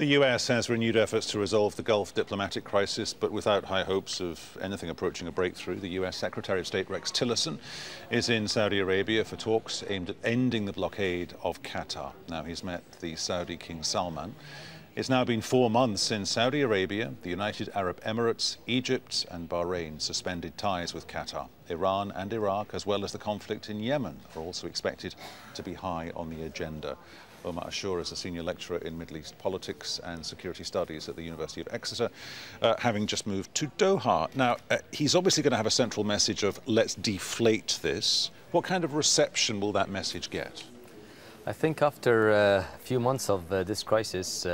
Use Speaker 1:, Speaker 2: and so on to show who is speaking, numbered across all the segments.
Speaker 1: The US has renewed efforts to resolve the Gulf diplomatic crisis, but without high hopes of anything approaching a breakthrough. The US Secretary of State Rex Tillerson is in Saudi Arabia for talks aimed at ending the blockade of Qatar. Now, he's met the Saudi King Salman. It's now been 4 months since Saudi Arabia, the United Arab Emirates, Egypt and Bahrain suspended ties with Qatar. Iran and Iraq, as well as the conflict in Yemen, are also expected to be high on the agenda. Omar Ashour is a senior lecturer in Middle East politics and security studies at the University of Exeter, having just moved to Doha. Now, he's obviously going to have a central message of let's deflate this. What kind of reception will that message get?
Speaker 2: I think after a few months of this crisis,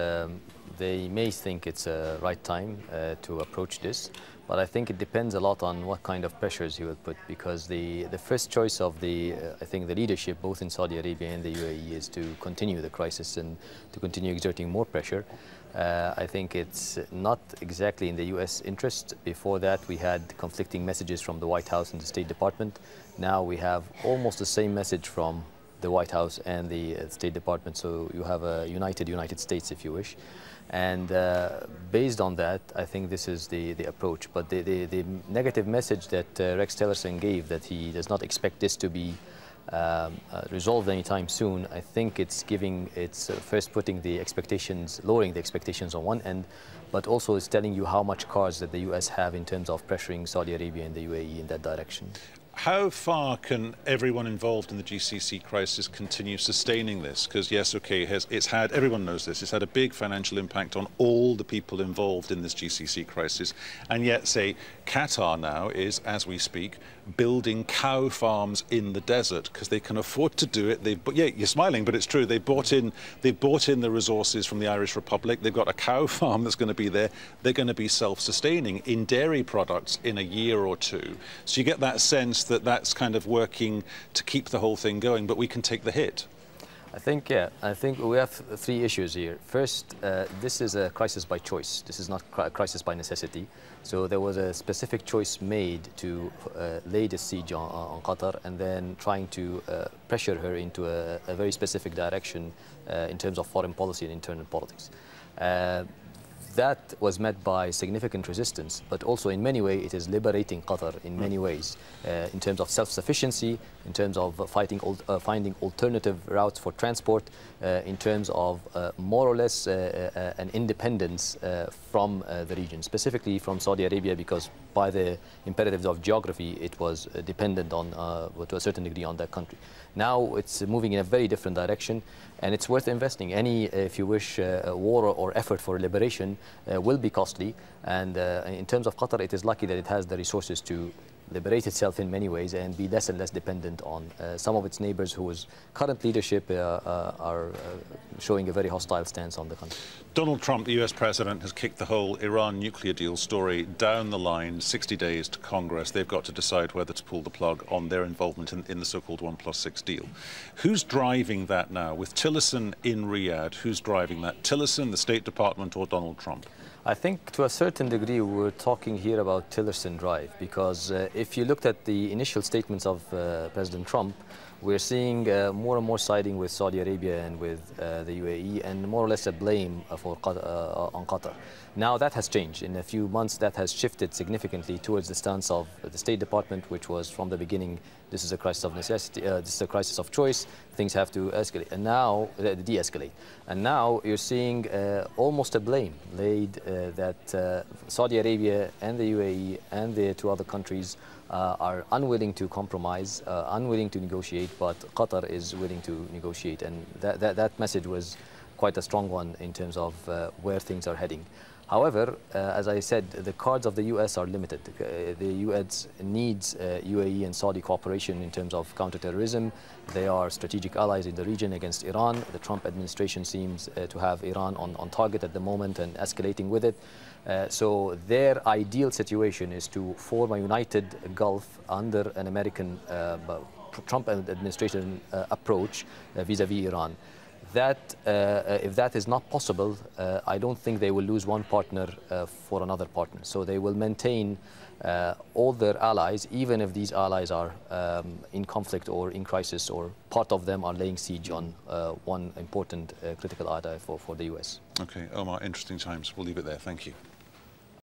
Speaker 2: they may think it's a right time to approach this, but I think it depends a lot on what kind of pressures he will put, because the first choice of I think the leadership, both in Saudi Arabia and the UAE, is to continue the crisis and to continue exerting more pressure. I think it's not exactly in the US interest. Before that, we had conflicting messages from the White House and the State Department. Now we have almost the same message from the White House and the State Department, so you have a United States, if you wish. And based on that, I think this is the approach. But the negative message that Rex Tillerson gave, that he does not expect this to be resolved anytime soon, I think it's first putting the expectations, lowering the expectations on one end, but also it's telling you how much cards that the US have in terms of pressuring Saudi Arabia and the UAE in that direction.
Speaker 1: How far can everyone involved in the GCC crisis continue sustaining this? Because yes, okay, everyone knows this, it's had a big financial impact on all the people involved in this GCC crisis. And yet, say, Qatar now is, as we speak, building cow farms in the desert because they can afford to do it. Yeah, you're smiling, but it's true. They bought in the resources from the Irish Republic. They've got a cow farm that's going to be there. They're going to be self-sustaining in dairy products in a year or two. So you get that sense that that's kind of working to keep the whole thing going, but we can take the hit.
Speaker 2: I think we have three issues here. First, this is a crisis by choice. This is not a crisis by necessity. So there was a specific choice made to lay the siege on Qatar and then trying to pressure her into a very specific direction in terms of foreign policy and internal politics. That was met by significant resistance, but also in many ways it is liberating Qatar in many ways, in terms of self-sufficiency, in terms of finding alternative routes for transport, in terms of more or less an independence from the region, specifically from Saudi Arabia, because by the imperatives of geography it was dependent on, to a certain degree, on that country. Now it's moving in a very different direction, and it's worth investing. Any, if you wish, war or effort for liberation will be costly, and in terms of Qatar, it is lucky that it has the resources to liberate itself in many ways and be less and less dependent on some of its neighbors whose current leadership are showing a very hostile stance on the country.
Speaker 1: Donald Trump, the US president, has kicked the whole Iran nuclear deal story down the line, 60 days to Congress. They've got to decide whether to pull the plug on their involvement in the so-called 1+6 deal. Who's driving that now? With Tillerson in Riyadh, who's driving that? Tillerson, the State Department, or Donald Trump?
Speaker 2: I think to a certain degree we're talking here about Tillerson drive, because if you looked at the initial statements of President Trump, we're seeing more and more siding with Saudi Arabia and with the UAE, and more or less a blame on Qatar. Now that has changed. In a few months that has shifted significantly towards the stance of the State Department, which was from the beginning, this is a crisis of necessity, this is a crisis of choice, things have to escalate, and now de-escalate. And now you're seeing almost a blame laid that Saudi Arabia and the UAE and the two other countries are unwilling to compromise, unwilling to negotiate, but Qatar is willing to negotiate. And that message was quite a strong one in terms of where things are heading. However, as I said, the cards of the US are limited. The US needs UAE and Saudi cooperation in terms of counterterrorism. They are strategic allies in the region against Iran. The Trump administration seems to have Iran on target at the moment and escalating with it. So their ideal situation is to form a united Gulf under an American Trump administration approach vis-à-vis Iran. that if that is not possible, I don't think they will lose one partner for another partner. So they will maintain all their allies, even if these allies are in conflict or in crisis, or part of them are laying siege on one important critical ally for the US.
Speaker 1: Okay, Omar, interesting times. We'll leave it there. Thank you.